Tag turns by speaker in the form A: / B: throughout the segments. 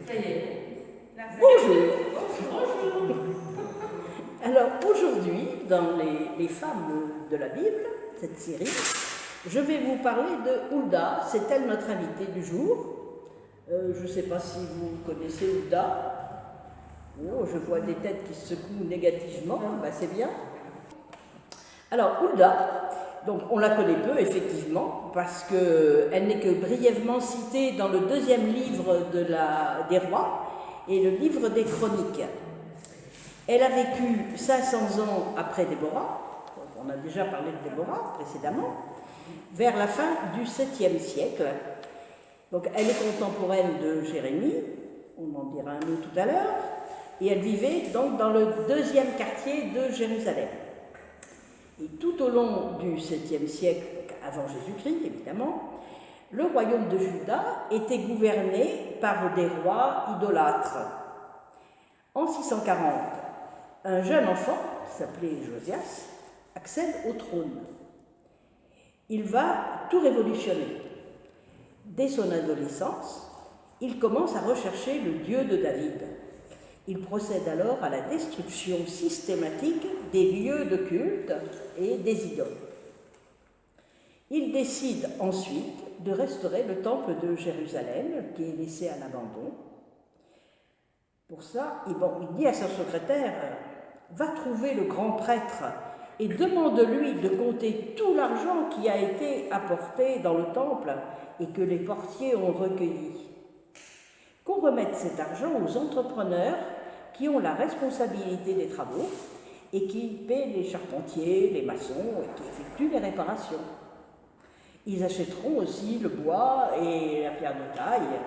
A: Ça y est.
B: Bonjour.
A: Bonjour.
B: Alors aujourd'hui, dans les femmes de la Bible, cette série, je vais vous parler de Hulda. C'est elle notre invitée du jour. Je ne sais pas si vous connaissez Hulda. Oh, je vois des têtes qui se secouent négativement, ben, c'est bien. Alors Hulda, donc on la connaît peu effectivement, parce qu'elle n'est que brièvement citée dans le deuxième livre des rois et le livre des chroniques. Elle a vécu 500 ans après Déborah, on a déjà parlé de Déborah précédemment, vers la fin du 7e siècle. Donc elle est contemporaine de Jérémie, on en dira un mot tout à l'heure, et elle vivait donc dans le deuxième quartier de Jérusalem. Et tout au long du 7e siècle, avant Jésus-Christ évidemment, le royaume de Juda était gouverné par des rois idolâtres. En 640, un jeune enfant, qui s'appelait Josias, accède au trône. Il va tout révolutionner. Dès son adolescence, il commence à rechercher le Dieu de David. Il procède alors à la destruction systématique des lieux de culte et des idoles. Il décide ensuite de restaurer le temple de Jérusalem, qui est laissé à l'abandon. Pour ça, il dit à son secrétaire, va trouver le grand prêtre et demande-lui de compter tout l'argent qui a été apporté dans le temple et que les portiers ont recueilli. Qu'on remette cet argent aux entrepreneurs qui ont la responsabilité des travaux et qui paient les charpentiers, les maçons et qui effectuent les réparations. Ils achèteront aussi le bois et la pierre de taille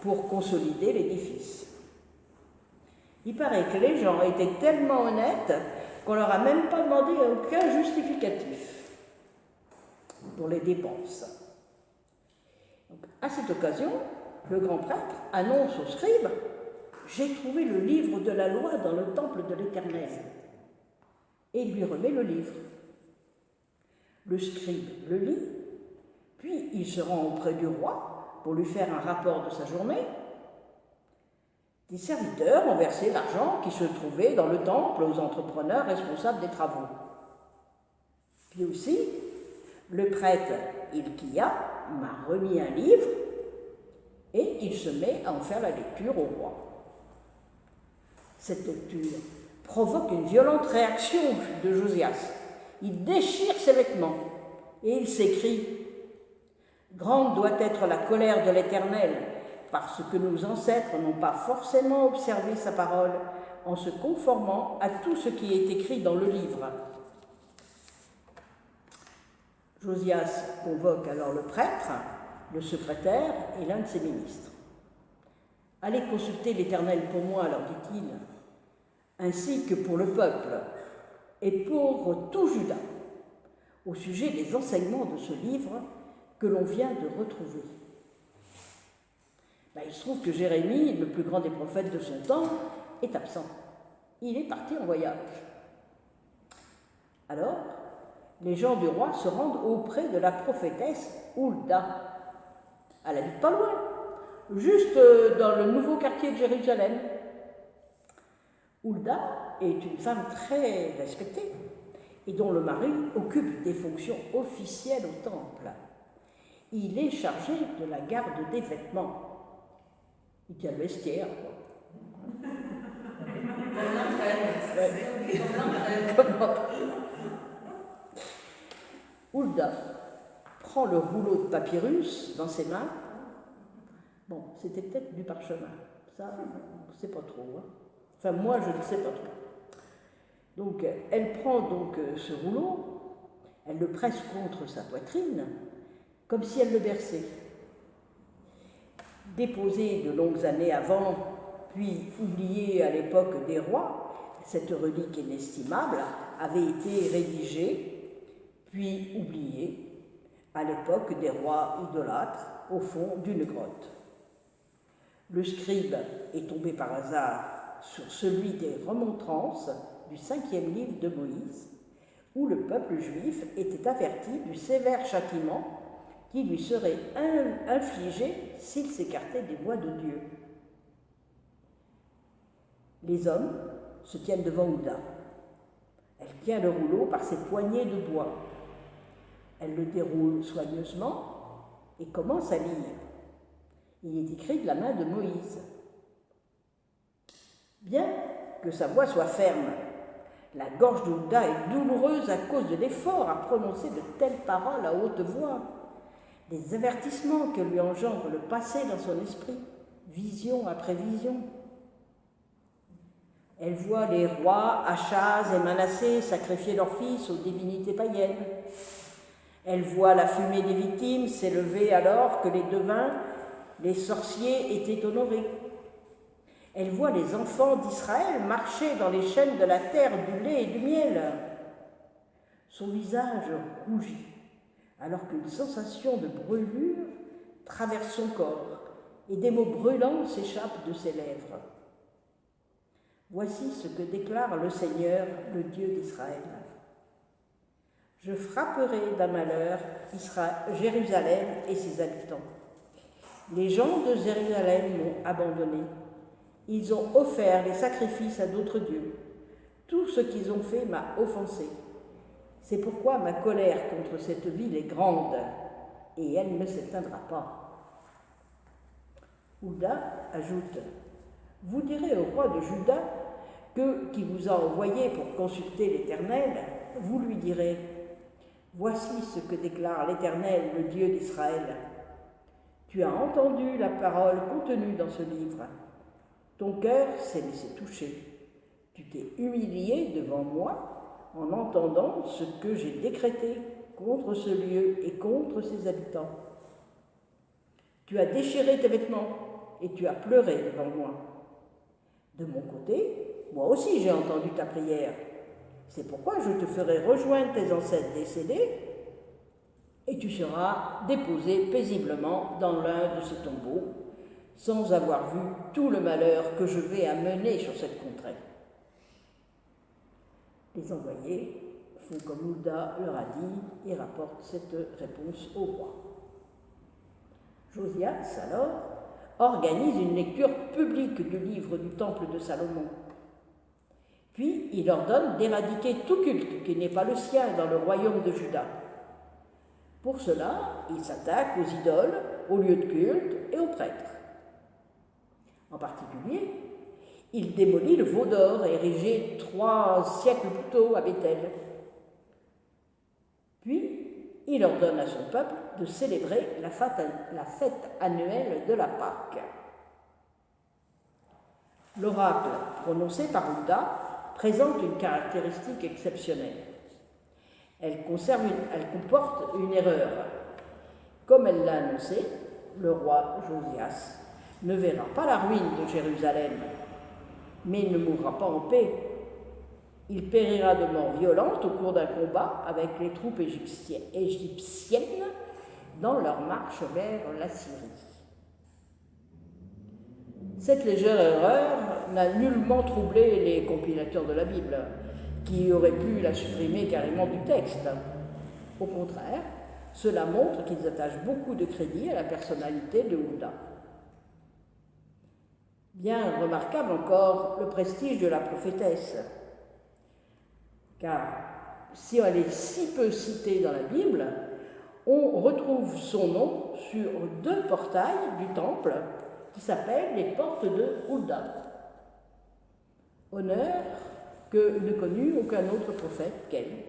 B: pour consolider l'édifice. Il paraît que les gens étaient tellement honnêtes qu'on ne leur a même pas demandé aucun justificatif pour les dépenses. Donc, à cette occasion, le grand prêtre annonce aux scribes « J'ai trouvé le livre de la loi dans le temple de l'Éternel » et il lui remet le livre. Le scribe le lit, puis il se rend auprès du roi pour lui faire un rapport de sa journée. Des serviteurs ont versé l'argent qui se trouvait dans le temple aux entrepreneurs responsables des travaux. Puis aussi, le prêtre Hilkia m'a remis un livre et il se met à en faire la lecture au roi. Cette lecture provoque une violente réaction de Josias. Il déchire ses vêtements et il s'écrie « Grande doit être la colère de l'Éternel, parce que nos ancêtres n'ont pas forcément observé sa parole en se conformant à tout ce qui est écrit dans le livre. » Josias convoque alors le prêtre, le secrétaire et l'un de ses ministres. « Allez consulter l'Éternel pour moi, leur dit-il, ainsi que pour le peuple et pour tout Juda, au sujet des enseignements de ce livre que l'on vient de retrouver. » Il se trouve que Jérémie, le plus grand des prophètes de son temps, est absent. Il est parti en voyage. Alors, les gens du roi se rendent auprès de la prophétesse Hulda. Elle habite pas loin, juste dans le nouveau quartier de Jérusalem. Hulda est une femme très respectée et dont le mari occupe des fonctions officielles au temple. Il est chargé de la garde des vêtements. Il tient le vestiaire, quoi. Hulda prend le rouleau de papyrus dans ses mains. Bon, c'était peut-être du parchemin. Ça, on ne sait pas trop. Hein. Enfin, moi, je ne sais pas trop. Donc, elle prend donc ce rouleau, elle le presse contre sa poitrine, comme si elle le berçait. Déposée de longues années avant, puis oubliée à l'époque des rois, cette relique inestimable avait été rédigée, puis oubliée à l'époque des rois idolâtres au fond d'une grotte. Le scribe est tombé par hasard sur celui des remontrances du 5e livre de Moïse, où le peuple juif était averti du sévère châtiment qui lui serait infligée s'il s'écartait des voies de Dieu. Les hommes se tiennent devant Hulda. Elle tient le rouleau par ses poignées de bois. Elle le déroule soigneusement et commence à lire. Il est écrit de la main de Moïse. Bien que sa voix soit ferme, la gorge d'Hulda est douloureuse à cause de l'effort à prononcer de telles paroles à haute voix, des avertissements que lui engendre le passé dans son esprit, vision après vision. Elle voit les rois Achaz et Manassé sacrifier leurs fils aux divinités païennes. Elle voit la fumée des victimes s'élever alors que les devins, les sorciers étaient honorés. Elle voit les enfants d'Israël marcher dans les chaînes de la terre du lait et du miel. Son visage rougit, alors qu'une sensation de brûlure traverse son corps et des mots brûlants s'échappent de ses lèvres. Voici ce que déclare le Seigneur, le Dieu d'Israël. Je frapperai d'un malheur Jérusalem et ses habitants. Les gens de Jérusalem m'ont abandonné. Ils ont offert les sacrifices à d'autres dieux. Tout ce qu'ils ont fait m'a offensé. C'est pourquoi ma colère contre cette ville est grande et elle ne s'éteindra pas. Hulda ajoute: Vous direz au roi de Juda qui vous a envoyé pour consulter l'Éternel, vous lui direz: Voici ce que déclare l'Éternel, le Dieu d'Israël. Tu as entendu la parole contenue dans ce livre. Ton cœur s'est laissé toucher. Tu t'es humilié devant moi en entendant ce que j'ai décrété contre ce lieu et contre ses habitants. Tu as déchiré tes vêtements et tu as pleuré devant moi. De mon côté, moi aussi j'ai entendu ta prière. C'est pourquoi je te ferai rejoindre tes ancêtres décédés et tu seras déposé paisiblement dans l'un de ces tombeaux, sans avoir vu tout le malheur que je vais amener sur cette contrée. Les envoyés font comme Hulda leur a dit et rapportent cette réponse au roi. Josias, alors, organise une lecture publique du livre du temple de Salomon. Puis il ordonne d'éradiquer tout culte qui n'est pas le sien dans le royaume de Juda. Pour cela, il s'attaque aux idoles, aux lieux de culte et aux prêtres. En particulier, il démolit le veau d'or érigé 3 siècles plus tôt à Bethel. Puis, il ordonne à son peuple de célébrer la fête annuelle de la Pâque. L'oracle prononcé par Hulda présente une caractéristique exceptionnelle. Elle comporte une erreur. Comme elle l'a annoncé, le roi Josias ne verra pas la ruine de Jérusalem, mais il ne mourra pas en paix. Il périra de mort violente au cours d'un combat avec les troupes égyptiennes dans leur marche vers la Syrie. Cette légère erreur n'a nullement troublé les compilateurs de la Bible, qui auraient pu la supprimer carrément du texte. Au contraire, cela montre qu'ils attachent beaucoup de crédit à la personnalité de Hulda. Bien remarquable encore le prestige de la prophétesse, car si elle est si peu citée dans la Bible, on retrouve son nom sur 2 portails du temple qui s'appellent les portes de Hulda. Honneur que ne connut aucun autre prophète qu'elle.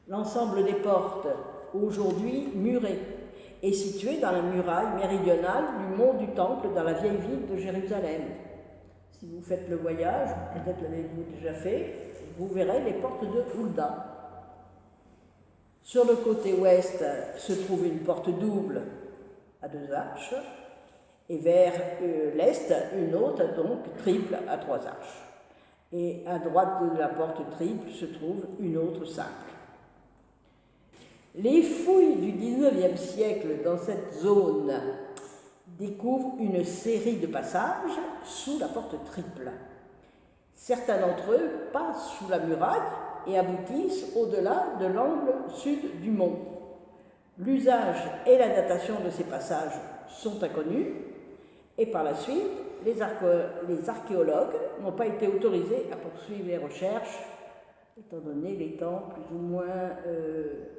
B: L'ensemble des portes, aujourd'hui murées, est situé dans la muraille méridionale du mont du Temple dans la vieille ville de Jérusalem. Si vous faites le voyage, peut-être l'avez-vous déjà fait, vous verrez les portes de Hulda. Sur le côté ouest se trouve une porte double à 2 arches, et vers l'est, une autre, donc triple à 3 arches. Et à droite de la porte triple se trouve une autre simple. Les fouilles du XIXe siècle dans cette zone découvrent une série de passages sous la porte triple. Certains d'entre eux passent sous la muraille et aboutissent au-delà de l'angle sud du mont. L'usage et la datation de ces passages sont inconnus, et par la suite, les archéologues n'ont pas été autorisés à poursuivre les recherches, étant donné les temps plus ou moins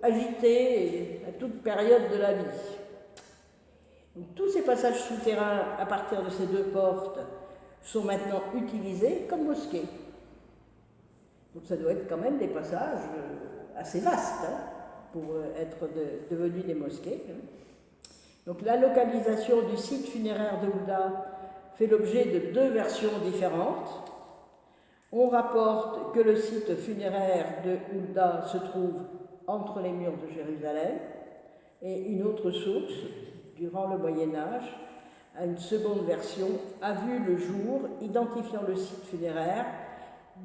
B: agités à toute période de la vie. Donc, tous ces passages souterrains à partir de ces deux portes sont maintenant utilisés comme mosquées. Donc ça doit être quand même des passages assez vastes pour être devenus des mosquées. Donc la localisation du site funéraire de Ouda fait l'objet de deux versions différentes. On rapporte que le site funéraire de Ouda se trouve entre les murs de Jérusalem, et une autre source, durant le Moyen-Âge, une seconde version, a vu le jour, identifiant le site funéraire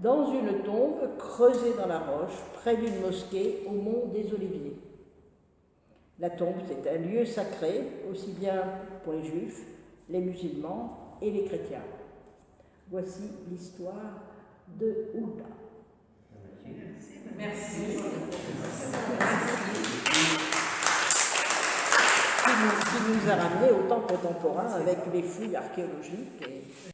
B: dans une tombe creusée dans la roche, près d'une mosquée au mont des Oliviers. La tombe, c'est un lieu sacré, aussi bien pour les juifs, les musulmans et les chrétiens. Voici l'histoire de Ouda.
A: Merci.
B: Qui nous a ramené au temps contemporain avec les fouilles archéologiques.